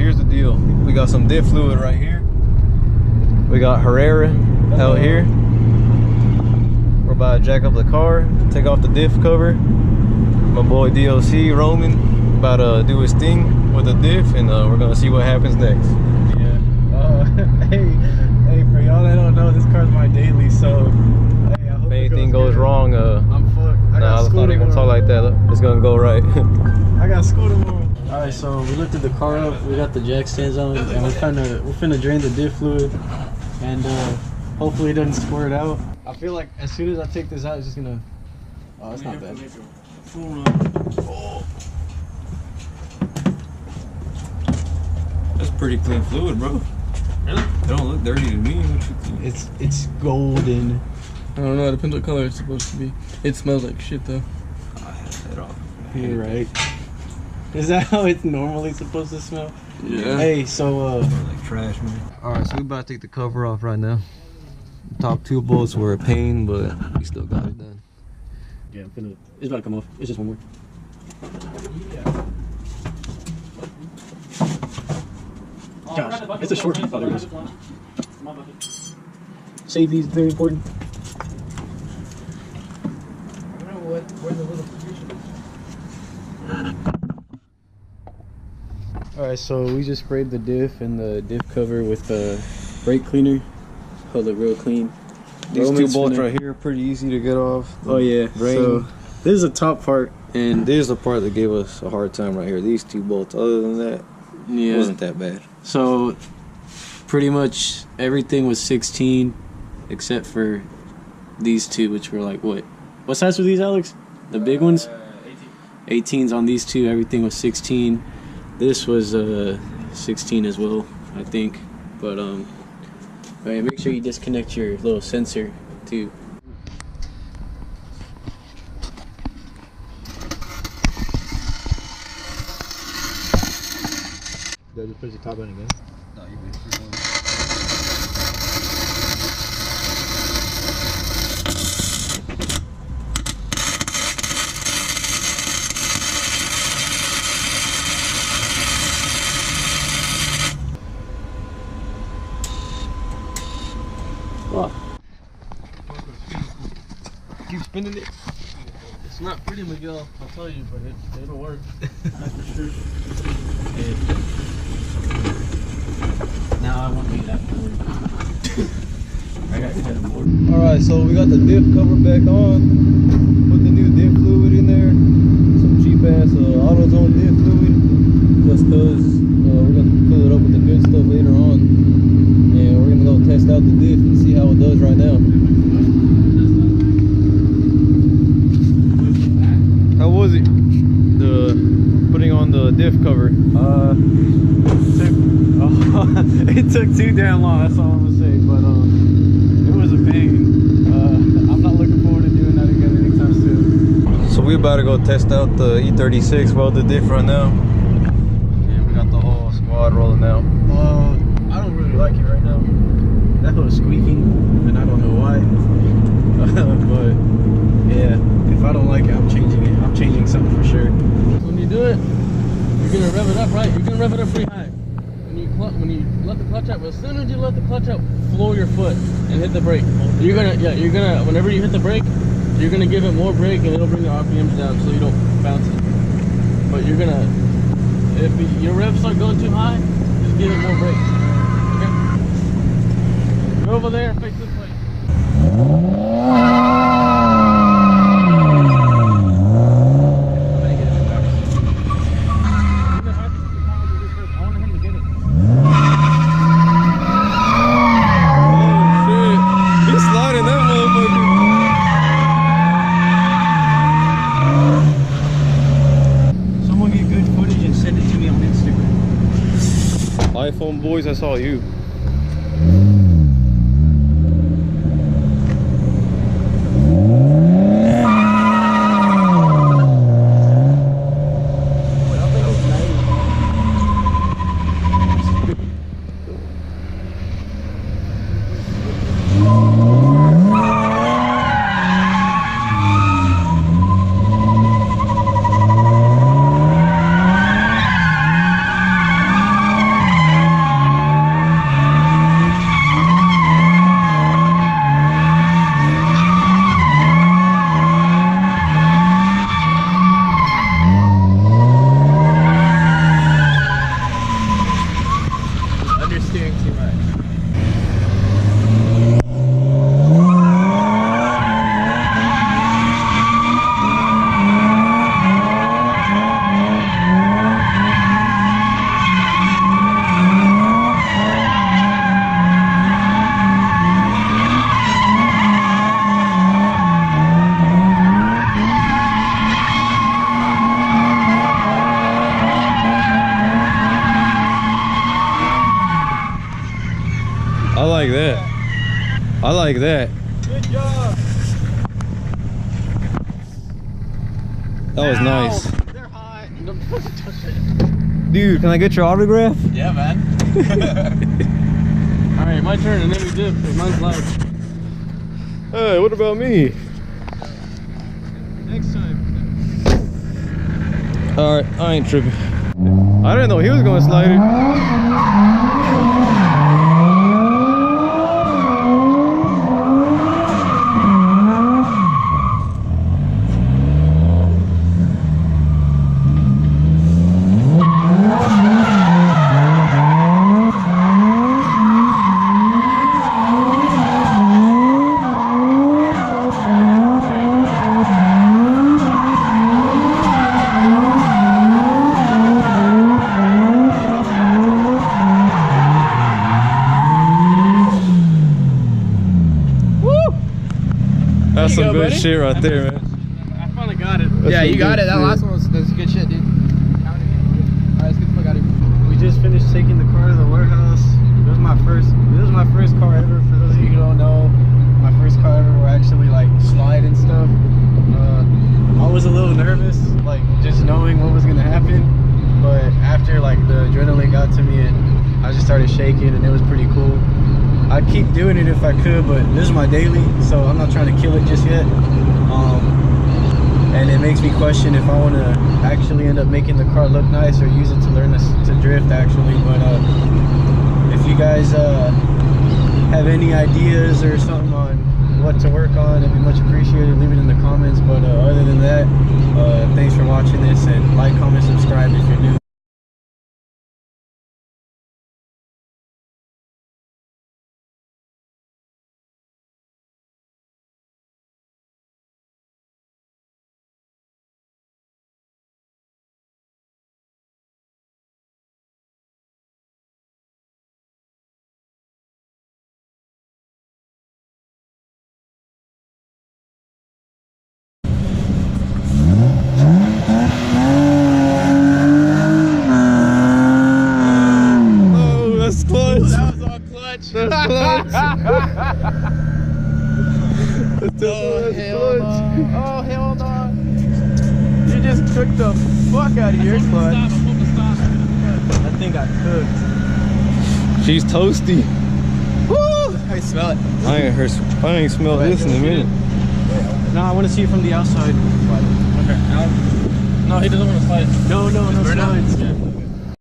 here's the deal. We got some diff fluid right here. We got Herrera out here. We're about to jack up the car, take off the diff cover. My boy DOC Roman about to do his thing with the diff, and we're gonna see what happens next. Yeah. Hey, for y'all that don't know, this car's my daily, so hey, I hope if anything goes wrong, I'm fucked. Nah, let's not even talk like that. It's gonna go right. I got school tomorrow. Alright, so we lifted the car up, we got the jack stands on, and we're finna drain the diff fluid, and hopefully it doesn't squirt out. I feel like as soon as I take this out, it's just gonna... Oh, it's not bad. Oh. That's pretty clean fluid, bro. Really? It don't look dirty to me. It's golden. I don't know, it depends what color it's supposed to be. It smells like shit though. I had that off. You're right. Is that how it's normally supposed to smell? Yeah. Hey, so like trash, man. Alright, so we about to take the cover off right now. Top 2 bolts were a pain, but we still got it done. yeah, it's about to come off. It's just one more. Gosh, it's a short. Oh, there it is. Safety is very important. Alright, so we just sprayed the diff and the diff cover with the brake cleaner. Hold it real clean. These 2 bolts right here are pretty easy to get off. Oh yeah, so this is the top part. And this is the part that gave us a hard time right here. These 2 bolts, other than that, it wasn't that bad. So pretty much everything was 16 except for these 2, which were like what size were these, Alex? The big ones? 18s on these 2. Everything was 16. This was 16 as well, I think. But right, make sure you disconnect your little sensor too. Did I just push the top button again? No, you're good. Wow. Keep spinning it. It's not pretty, Miguel, I'll tell you, but it'll work. That's for sure. Now I won't be that bored. I got 10 more. Alright, so we got the diff cover back on. Put the new diff fluid in there. Some cheap ass AutoZone diff fluid. Just cause we're gonna fill it up with the good stuff later on. And we're gonna go test out the diff and see how it does right now. How was it? Putting on the diff cover? It took too damn long, that's all I'm gonna say, but it was a pain. I'm not looking forward to doing that again anytime soon. So we about to go test out the E36 welded diff right now. And we got the whole squad rolling out. I don't really like it right now. That was squeaking, and I don't know why. But yeah, if I don't like it, I'm changing it. I'm changing something for sure. When you do it, you're gonna rev it up, right? You're gonna rev it up pretty high. When you let the clutch out, but as soon as you let the clutch out, floor your foot and hit the brake. You're gonna whenever you hit the brake, you're gonna give it more brake and it'll bring the RPMs down so you don't bounce it. But you're gonna, if your revs start going too high, just give it more brake. Okay? Go over there and fix this way. iPhone boys, I saw you. like that. I like that. Good job. That was nice. They're hot. Don't touch it. Dude, can I get your autograph? Yeah, man. All right, my turn, and then we dip. Mine's live. Hey, what about me? Next time. All right, I ain't tripping. I didn't know he was gonna slide it. That's some good shit right there, man. I finally got it. Yeah, you got it. That shit. last one was good shit, dude. Alright, let's get the fuck out of here. We just finished taking the car to the warehouse. This was my first car ever. For those of you who don't know, my first car ever where I actually like slide and stuff. I was a little nervous, like just knowing what was gonna happen. But after like the adrenaline got to me and I just started shaking, and it was pretty cool. I'd keep doing it if I could, but this is my daily, so I'm not trying to kill it just yet. And it makes me question if I want to actually end up making the car look nice or use it to learn to drift actually. But if you guys have any ideas or something on what to work on, it'd be much appreciated. Leave it in the comments. But other than that, thanks for watching this, and like, comment, subscribe if you're new. That's clutch. Oh, hell no. You just cooked the fuck out of your clutch. That thing got cooked. She's toasty. Woo! I smell it. I ain't smelled this in a minute. No, I want to see it from the outside. Okay. No, he doesn't want to slide. No slides.